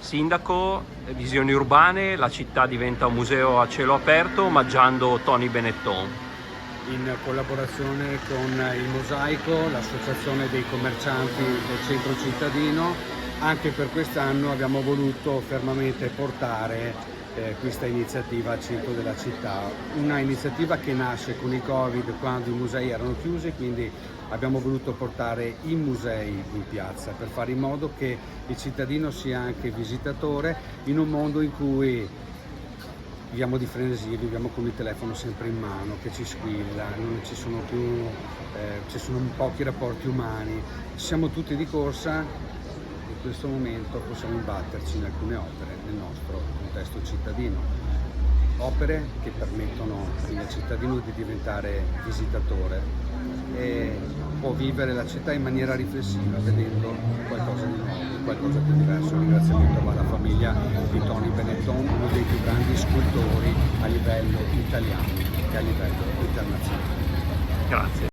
Sindaco, visioni urbane, la città diventa un museo a cielo aperto omaggiando Tony Benetton. In collaborazione con il Mosaico, l'associazione dei commercianti del centro cittadino, anche per quest'anno abbiamo voluto fermamente portare questa iniziativa al centro della città. Una iniziativa che nasce con il Covid, quando i musei erano chiusi, quindi abbiamo voluto portare i musei in piazza per fare in modo che il cittadino sia anche visitatore in un mondo in cui viviamo di frenesia, viviamo con il telefono sempre in mano che ci squilla, non ci sono più, ci sono pochi rapporti umani, siamo tutti di corsa. In questo momento possiamo imbatterci in alcune opere nel nostro contesto cittadino, opere che permettono al cittadino di diventare visitatore e può vivere la città in maniera riflessiva, vedendo qualcosa di nuovo, qualcosa di diverso. Un ringraziamento va alla famiglia di Tony Benetton, uno dei più grandi scultori a livello italiano e a livello internazionale. Grazie.